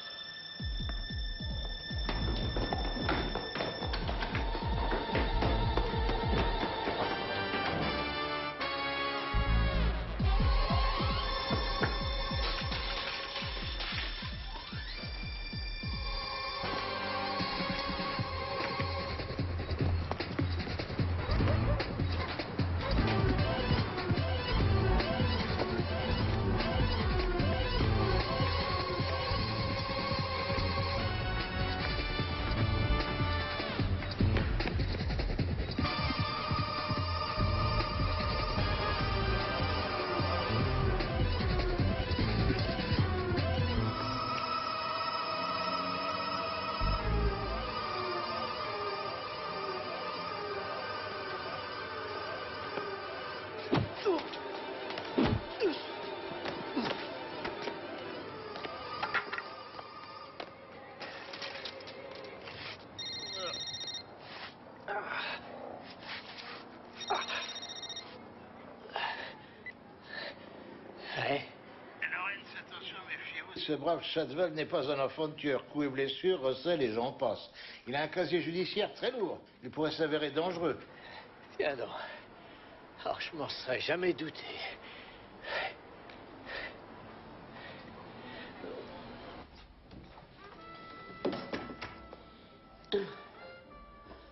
Ouais. Lawrence, attention, méfiez-vous. Ce brave Shadwell n'est pas un enfant de tueur. Coups et blessures, recèle et j'en passe. Il a un casier judiciaire très lourd. Il pourrait s'avérer dangereux. Tiens donc. Alors, je m'en serais jamais douté.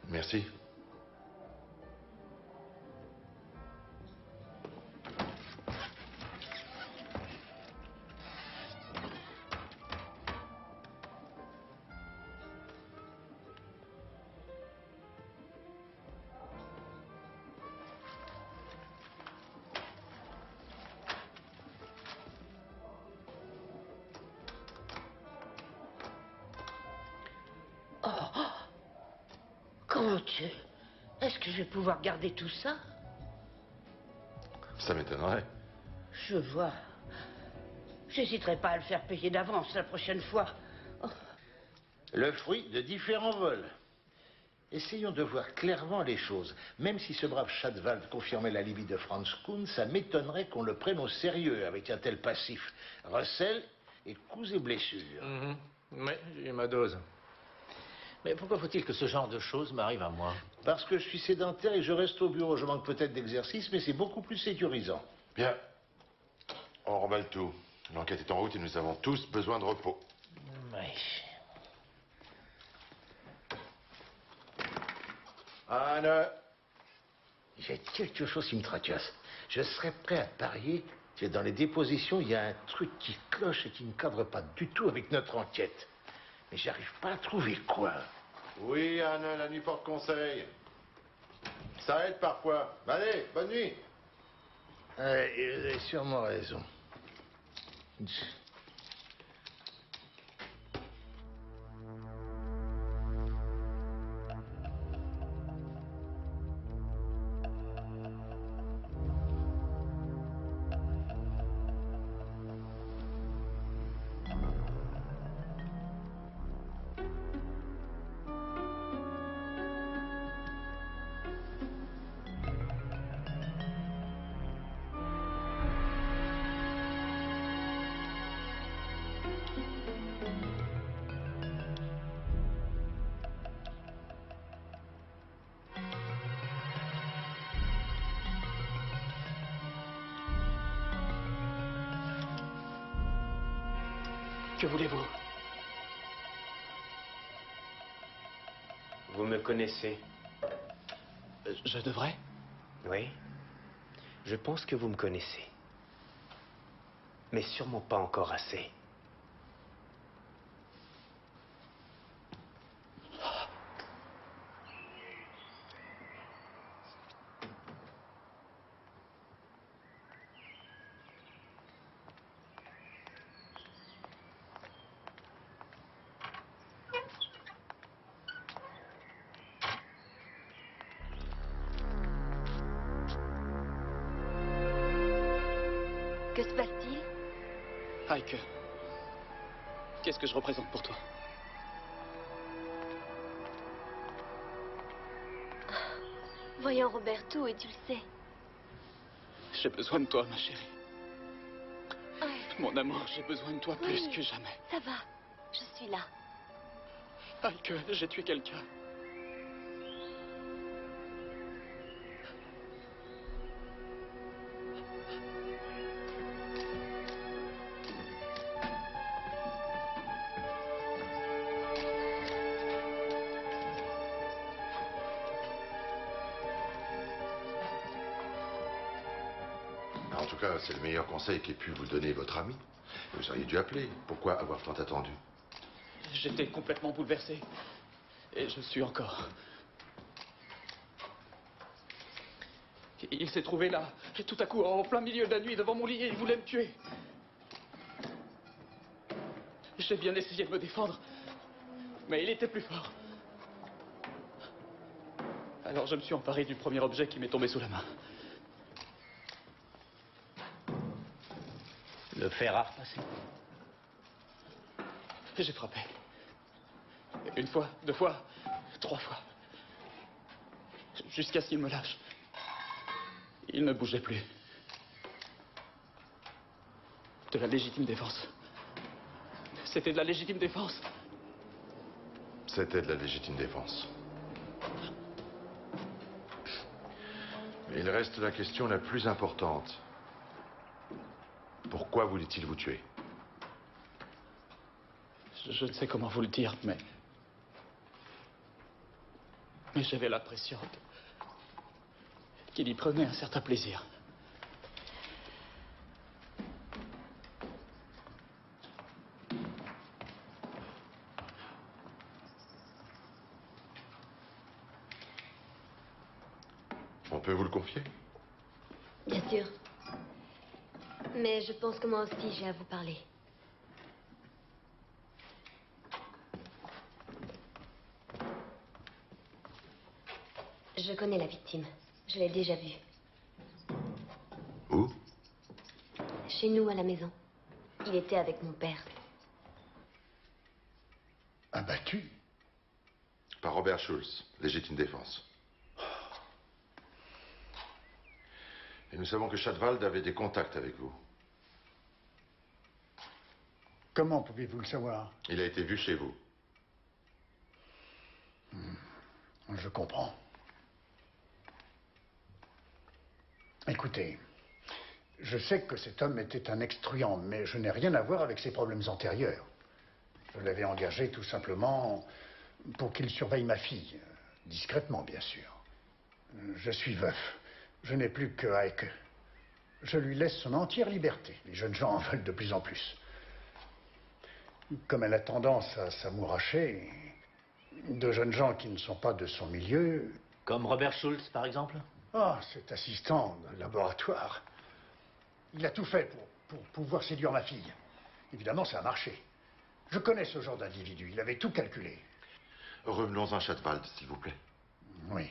Merci. Comment tu... Est-ce que je vais pouvoir garder tout ça? Ça m'étonnerait. Je vois. J'hésiterai pas à le faire payer d'avance la prochaine fois. Le fruit de différents vols. Essayons de voir clairement les choses. Même si ce brave Shadwell confirmait l'alibi de Franz Kuhn, ça m'étonnerait qu'on le prenne au sérieux avec un tel passif. Recel et coups et blessures. Oui, j'ai ma dose. Mais pourquoi faut-il que ce genre de choses m'arrive à moi? Parce que je suis sédentaire et je reste au bureau. Je manque peut-être d'exercice, mais c'est beaucoup plus sécurisant. Bien. On remballe tout. L'enquête est en route et nous avons tous besoin de repos. Oui. Anne, j'ai quelque chose qui me tracasse. Je serais prêt à parier que dans les dépositions, il y a un truc qui cloche et qui ne cadre pas du tout avec notre enquête. Mais j'arrive pas à trouver quoi. Oui, Anne, la nuit porte conseil. Ça aide parfois. Allez, bonne nuit. Vous avez sûrement raison. Que voulez-vous? Vous me connaissez? Je devrais? Oui. Je pense que vous me connaissez. Mais sûrement pas encore assez. Que se passe-t-il? Heike, qu'est-ce que je représente pour toi? Voyons, Roberto, et tu le sais. J'ai besoin de toi, ma chérie. Mon amour, j'ai besoin de toi plus Oui, que jamais. Ça va, je suis là. Heike, j'ai tué quelqu'un. En tout cas, c'est le meilleur conseil qu'ait pu vous donner votre ami. Vous auriez dû appeler. Pourquoi avoir tant attendu? J'étais complètement bouleversé. Et je suis encore. Il s'est trouvé là, et tout à coup, en plein milieu de la nuit, devant mon lit, et il voulait me tuer. J'ai bien essayé de me défendre, mais il était plus fort. Alors je me suis emparé du premier objet qui m'est tombé sous la main. Le fer à repasser. Et j'ai frappé. Une fois, deux fois, trois fois. Jusqu'à ce qu'il me lâche. Il ne bougeait plus. De la légitime défense. C'était de la légitime défense. C'était de la légitime défense. Mais il reste la question la plus importante. Pourquoi voulait-il vous tuer? Je ne sais comment vous le dire, mais j'avais l'impression qu'il y prenait un certain plaisir. On peut vous le confier? Bien sûr. Mais je pense que moi aussi j'ai à vous parler. Je connais la victime. Je l'ai déjà vue. Où? Chez nous, à la maison. Il était avec mon père. Abattu? Par Robert Schulz, légitime défense. Et nous savons que Schadwald avait des contacts avec vous. Comment pouvez-vous le savoir? Il a été vu chez vous. Je comprends. Écoutez, je sais que cet homme était un ex-truand, mais je n'ai rien à voir avec ses problèmes antérieurs. Je l'avais engagé tout simplement pour qu'il surveille ma fille. Discrètement, bien sûr. Je suis veuf. Je n'ai plus que Heike. Je lui laisse son entière liberté. Les jeunes gens en veulent de plus en plus. Comme elle a tendance à s'amouracher, de jeunes gens qui ne sont pas de son milieu... Comme Robert Schulz, par exemple? Ah, cet assistant de laboratoire. Il a tout fait pour pouvoir séduire ma fille. Évidemment, ça a marché. Je connais ce genre d'individu. Il avait tout calculé. Revenons à Schadwald, s'il vous plaît. Oui.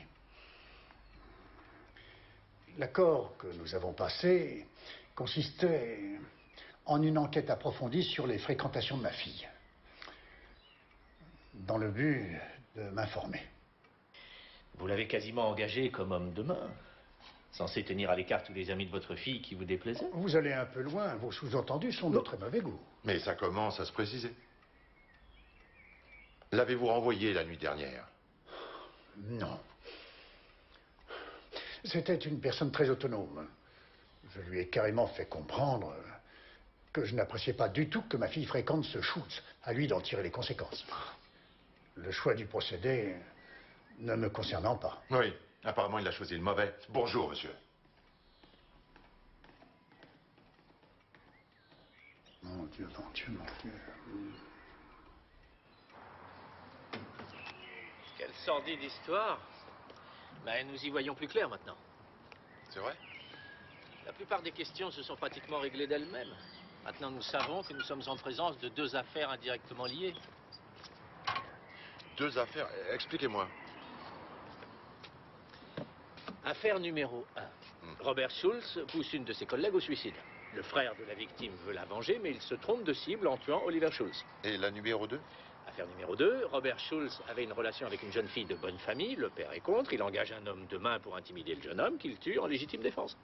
L'accord que nous avons passé consistait en une enquête approfondie sur les fréquentations de ma fille, dans le but de m'informer. Vous l'avez quasiment engagé comme homme de main, censé tenir à l'écart tous les amis de votre fille qui vous déplaisaient. Vous allez un peu loin, vos sous-entendus sont de très mauvais goût. Mais ça commence à se préciser. L'avez-vous renvoyé la nuit dernière? Non. C'était une personne très autonome. Je lui ai carrément fait comprendre que je n'appréciais pas du tout que ma fille fréquente ce Schulz. À lui d'en tirer les conséquences. Le choix du procédé ne me concernant pas. Oui, apparemment il a choisi le mauvais. Bonjour, monsieur. Mon Dieu, mon Dieu, mon Dieu. Quelle sordide histoire. Ben, nous y voyons plus clair maintenant. C'est vrai? La plupart des questions se sont pratiquement réglées d'elles-mêmes. Maintenant, nous savons que nous sommes en présence de deux affaires indirectement liées. Deux affaires? Expliquez-moi. Affaire numéro 1. Robert Schulz pousse une de ses collègues au suicide. Le frère de la victime veut la venger, mais il se trompe de cible en tuant Oliver Schulz. Et la numéro 2? Affaire numéro 2, Robert Schulz avait une relation avec une jeune fille de bonne famille, le père est contre, il engage un homme de main pour intimider le jeune homme qu'il tue en légitime défense.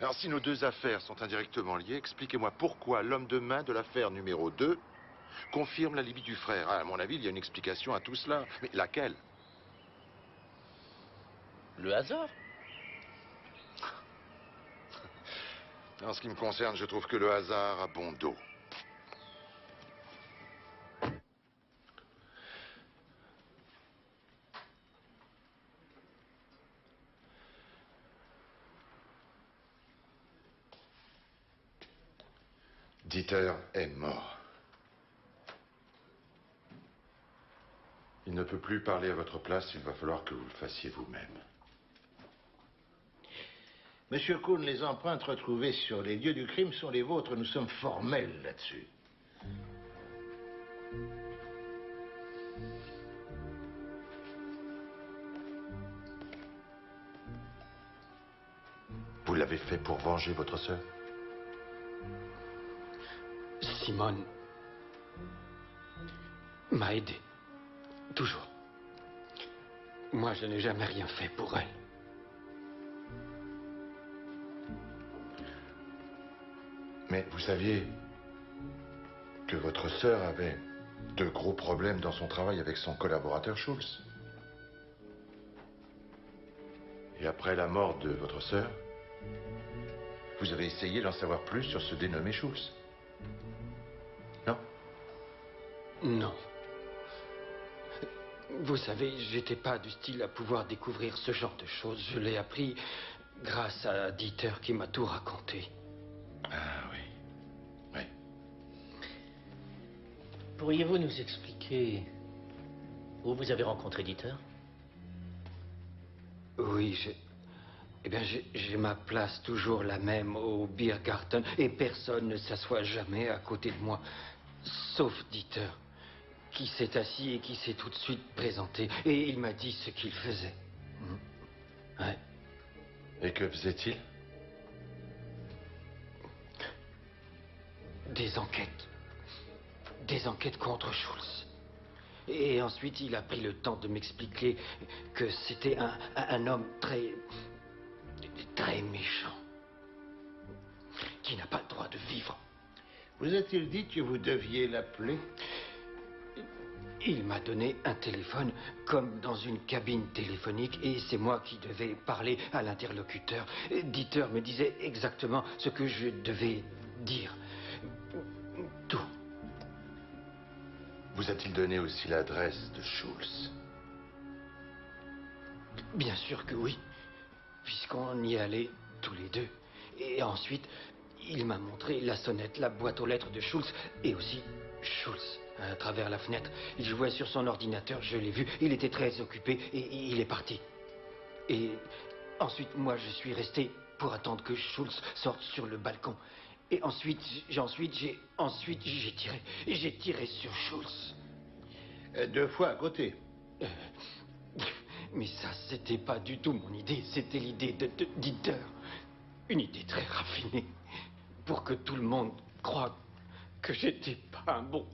Alors si nos deux affaires sont indirectement liées, expliquez-moi pourquoi l'homme de main de l'affaire numéro 2 confirme l'alibi du frère. Ah, à mon avis, il y a une explication à tout cela. Mais laquelle? Le hasard? En ce qui me concerne, je trouve que le hasard a bon dos. Dieter est mort. Il ne peut plus parler à votre place, il va falloir que vous le fassiez vous-même. Monsieur Kuhn, les empreintes retrouvées sur les lieux du crime sont les vôtres. Nous sommes formels là-dessus. Vous l'avez fait pour venger votre sœur? Simone m'a aidé. Toujours. Moi, je n'ai jamais rien fait pour elle. Mais vous saviez que votre sœur avait de gros problèmes dans son travail avec son collaborateur Schultz. Et après la mort de votre sœur, vous avez essayé d'en savoir plus sur ce dénommé Schultz. Non? Non. Vous savez, j'étais pas du style à pouvoir découvrir ce genre de choses. Je l'ai appris grâce à Dieter qui m'a tout raconté. Ah oui. Oui. Pourriez-vous nous expliquer où vous avez rencontré Dieter? Oui, eh bien, j'ai ma place toujours la même au Biergarten et personne ne s'assoit jamais à côté de moi, sauf Dieter, qui s'est assis et qui s'est tout de suite présenté. Et il m'a dit ce qu'il faisait. Ouais. Et que faisait-il? Des enquêtes. Des enquêtes contre Schultz. Et ensuite, il a pris le temps de m'expliquer que c'était un homme très méchant, qui n'a pas le droit de vivre. Vous a-t-il dit que vous deviez l'appeler? Il m'a donné un téléphone comme dans une cabine téléphonique et c'est moi qui devais parler à l'interlocuteur. Dieter me disait exactement ce que je devais dire. Tout. Vous a-t-il donné aussi l'adresse de Schultz? Bien sûr que oui, puisqu'on y allait tous les deux. Et ensuite, il m'a montré la sonnette, la boîte aux lettres de Schultz et aussi Schultz à travers la fenêtre. Il jouait sur son ordinateur, je l'ai vu. Il était très occupé et il est parti. Et ensuite, moi, je suis resté pour attendre que Schultz sorte sur le balcon. Et ensuite, j'ai tiré. J'ai tiré sur Schultz. 2 fois à côté. Mais ça, c'était pas du tout mon idée. C'était l'idée de Dieter. Une idée très raffinée. Pour que tout le monde croie que j'étais pas un bon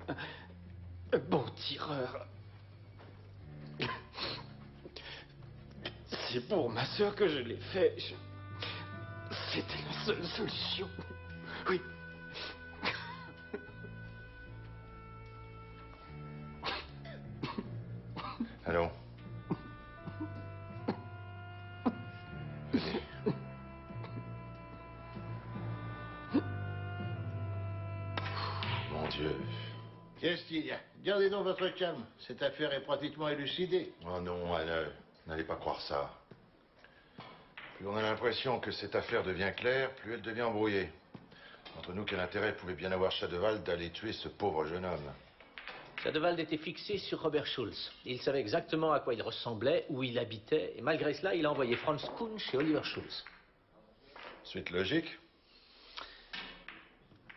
tireur. C'est pour ma sœur que je l'ai fait. C'était la seule solution. Oui. Allons. Venez. Mon Dieu. Qu'est-ce qu'il y a? Gardez donc votre calme. Cette affaire est pratiquement élucidée. Oh non, Anne, n'allez pas croire ça. Plus on a l'impression que cette affaire devient claire, plus elle devient embrouillée. Entre nous, quel intérêt pouvait bien avoir Schadewald d'aller tuer ce pauvre jeune homme? Schadewald était fixé sur Robert Schultz. Il savait exactement à quoi il ressemblait, où il habitait, et malgré cela, il a envoyé Franz Kuhn chez Oliver Schultz. Suite logique.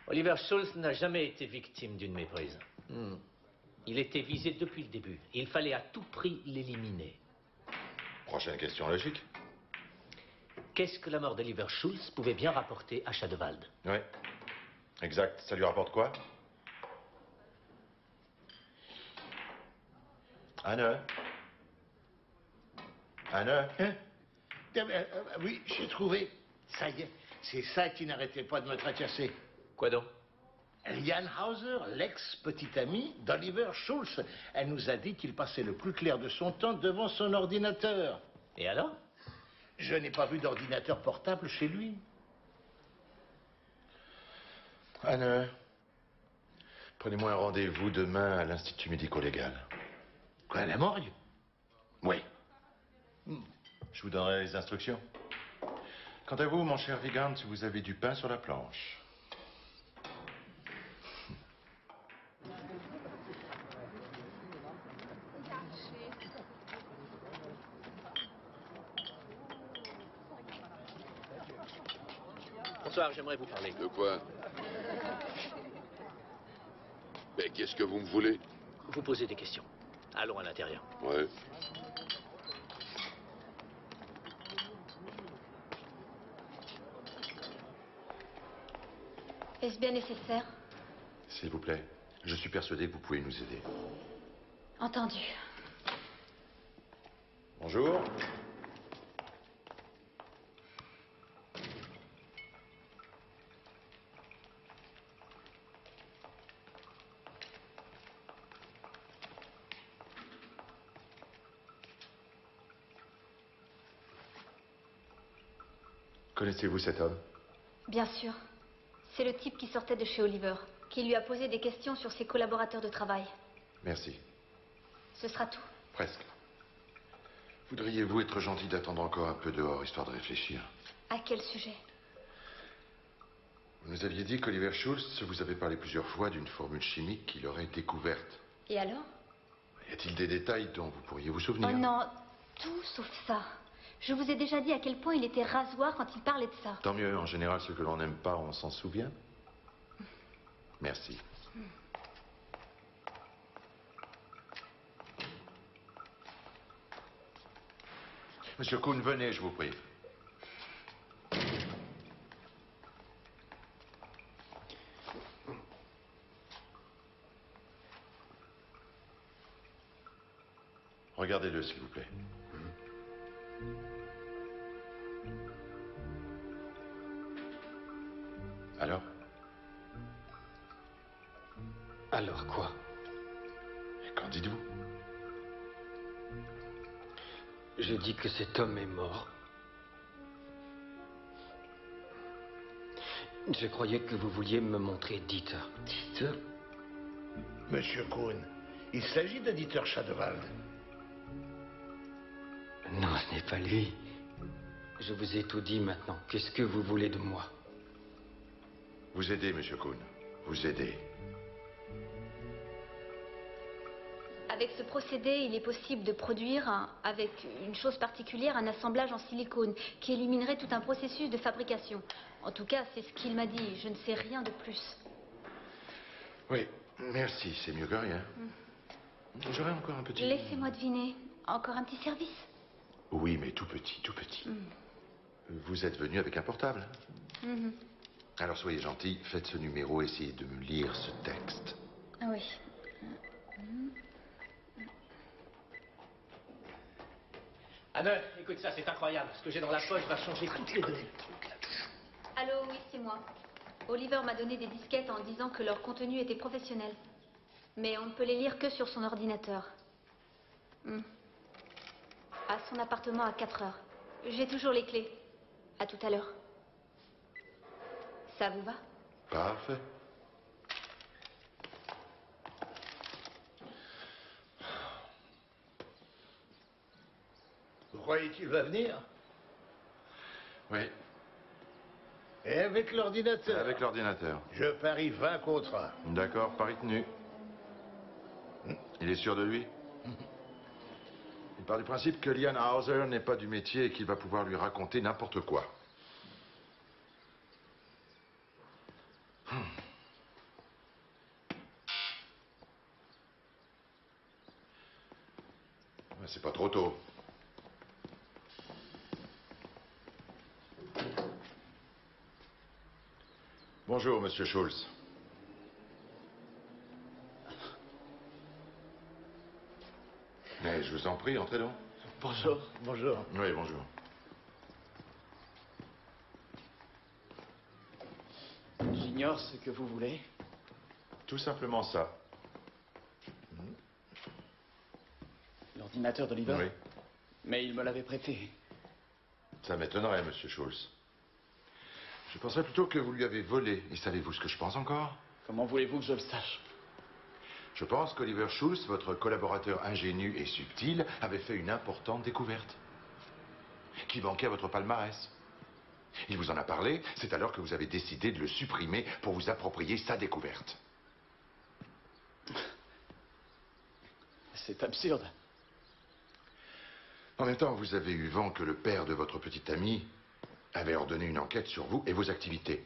Oliver Schultz n'a jamais été victime d'une méprise. Il était visé depuis le début. Il fallait à tout prix l'éliminer. Prochaine question logique. Qu'est-ce que la mort d'Oliver Schultz pouvait bien rapporter à Schadewald? Oui. Exact. Ça lui rapporte quoi? Anne? Anne? Hein? Oui, j'ai trouvé. Ça y est, c'est ça qui n'arrêtait pas de me tracasser. Quoi donc? Liane Hauser, l'ex-petite amie d'Oliver Schultz. Elle nous a dit qu'il passait le plus clair de son temps devant son ordinateur. Et alors? Je n'ai pas vu d'ordinateur portable chez lui. Anne, prenez-moi un rendez-vous demain à l'Institut médico-légal. Quoi, à la morgue? Oui. Je vous donnerai les instructions. Quant à vous, mon cher Vigand, vous avez du pain sur la planche. Bonsoir, j'aimerais vous parler. De quoi? Mais qu'est-ce que vous me voulez? Vous posez des questions. Allons à l'intérieur. Ouais. Est-ce bien nécessaire? S'il vous plaît, je suis persuadé que vous pouvez nous aider. Entendu. Bonjour. Connaissez-vous cet homme? Bien sûr. C'est le type qui sortait de chez Oliver, qui lui a posé des questions sur ses collaborateurs de travail. Merci. Ce sera tout. Presque. Voudriez-vous être gentil d'attendre encore un peu dehors, histoire de réfléchir? À quel sujet? Vous nous aviez dit qu'Oliver Schultz vous avait parlé plusieurs fois d'une formule chimique qu'il aurait découverte. Et alors? Y a-t-il des détails dont vous pourriez vous souvenir? Oh non, tout sauf ça. Je vous ai déjà dit à quel point il était rasoir quand il parlait de ça. Tant mieux, en général, ce que l'on n'aime pas, on s'en souvient. Merci. Monsieur Kuhn, venez, je vous prie. Regardez-le, s'il vous plaît. Alors? Alors quoi? Qu'en dites-vous? Je dis que cet homme est mort. Je croyais que vous vouliez me montrer Dieter. Dieter? Monsieur Kuhn, il s'agit de Dieter Schadewald. Non, ce n'est pas lui. Je vous ai tout dit maintenant. Qu'est-ce que vous voulez de moi? Vous aidez, monsieur Kuhn. Vous aidez. Avec ce procédé, il est possible de produire, avec une chose particulière, un assemblage en silicone qui éliminerait tout un processus de fabrication. En tout cas, c'est ce qu'il m'a dit. Je ne sais rien de plus. Oui, merci. C'est mieux que rien. J'aurais encore un petit... Laissez-moi deviner. Encore un petit service? Oui, mais tout petit, tout petit. Vous êtes venu avec un portable. Mhm. Alors soyez gentil, faites ce numéro, essayez de me lire ce texte. Ah oui. Anne, écoute ça, c'est incroyable. Ce que j'ai dans la poche va changer toutes les données. Allô, oui, c'est moi. Oliver m'a donné des disquettes en disant que leur contenu était professionnel. Mais on ne peut les lire que sur son ordinateur. À son appartement à 4 heures. J'ai toujours les clés. À tout à l'heure. Ça vous va? Parfait. Vous croyez qu'il va venir? Oui. Et avec l'ordinateur? Avec l'ordinateur. Je parie 20 contre 1. D'accord, pari tenu. Il est sûr de lui? Il part du principe que Lian Hauser n'est pas du métier et qu'il va pouvoir lui raconter n'importe quoi. C'est pas trop tôt. Bonjour, monsieur Schultz. Mais je vous en prie, entrez donc. Bonjour. Bonjour. Oui, bonjour. J'ignore ce que vous voulez. Tout simplement ça. L'ordinateur d'Oliver? Oui. Mais il me l'avait prêté. Ça m'étonnerait, monsieur Schultz. Je penserais plutôt que vous lui avez volé. Et savez-vous ce que je pense encore? Comment voulez-vous que je le sache? Je pense qu'Oliver Schultz, votre collaborateur ingénu et subtil, avait fait une importante découverte. Qui manquait à votre palmarès. Il vous en a parlé, c'est alors que vous avez décidé de le supprimer pour vous approprier sa découverte. C'est absurde. En même temps, vous avez eu vent que le père de votre petit ami avait ordonné une enquête sur vous et vos activités.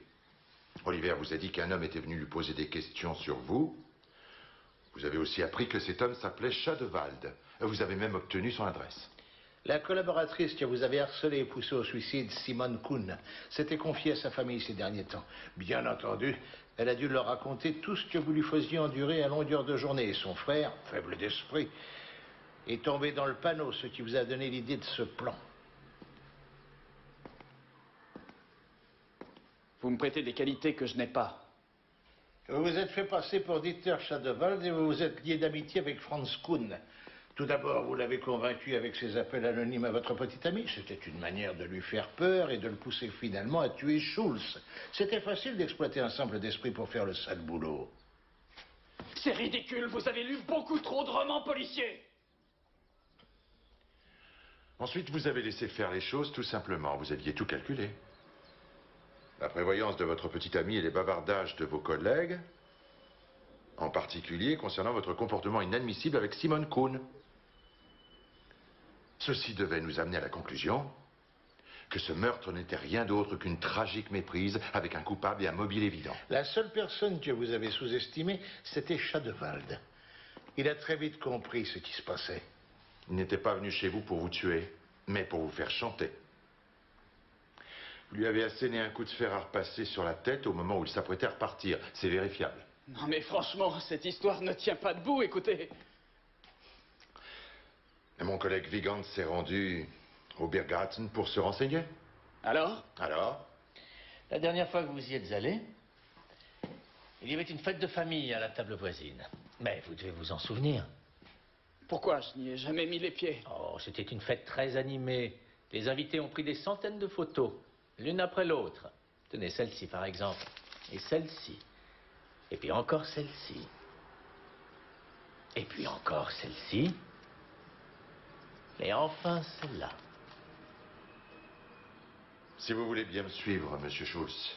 Oliver vous a dit qu'un homme était venu lui poser des questions sur vous. Vous avez aussi appris que cet homme s'appelait Schadewald. Vous avez même obtenu son adresse. La collaboratrice que vous avez harcelée et poussée au suicide, Simone Kuhn, s'était confiée à sa famille ces derniers temps. Bien entendu, elle a dû leur raconter tout ce que vous lui faisiez endurer à longueur de journée. Et son frère, faible d'esprit, est tombé dans le panneau, ce qui vous a donné l'idée de ce plan. Vous me prêtez des qualités que je n'ai pas. Vous vous êtes fait passer pour Dieter Schadewald et vous vous êtes lié d'amitié avec Franz Kuhn. Tout d'abord, vous l'avez convaincu avec ses appels anonymes à votre petit ami. C'était une manière de lui faire peur et de le pousser finalement à tuer Schultz. C'était facile d'exploiter un simple d'esprit pour faire le sale boulot. C'est ridicule, vous avez lu beaucoup trop de romans policiers. Ensuite, vous avez laissé faire les choses tout simplement. Vous aviez tout calculé. La prévoyance de votre petit ami et les bavardages de vos collègues, en particulier concernant votre comportement inadmissible avec Simone Kuhn. Ceci devait nous amener à la conclusion que ce meurtre n'était rien d'autre qu'une tragique méprise avec un coupable et un mobile évident. La seule personne que vous avez sous-estimée, c'était Schadewald. Il a très vite compris ce qui se passait. Il n'était pas venu chez vous pour vous tuer, mais pour vous faire chanter. Vous lui avez asséné un coup de fer à repasser sur la tête au moment où il s'apprêtait à repartir. C'est vérifiable. Non mais franchement, cette histoire ne tient pas debout, écoutez. Et mon collègue Vigand s'est rendu au Biergarten pour se renseigner. Alors? Alors? La dernière fois que vous y êtes allé, il y avait une fête de famille à la table voisine. Mais vous devez vous en souvenir. Pourquoi? Je n'y ai jamais mis les pieds. Oh, c'était une fête très animée. Les invités ont pris des centaines de photos, l'une après l'autre. Tenez celle-ci par exemple, et celle-ci. Et puis encore celle-ci. Et puis encore celle-ci. Et enfin celle-là. Si vous voulez bien me suivre, monsieur Schultz.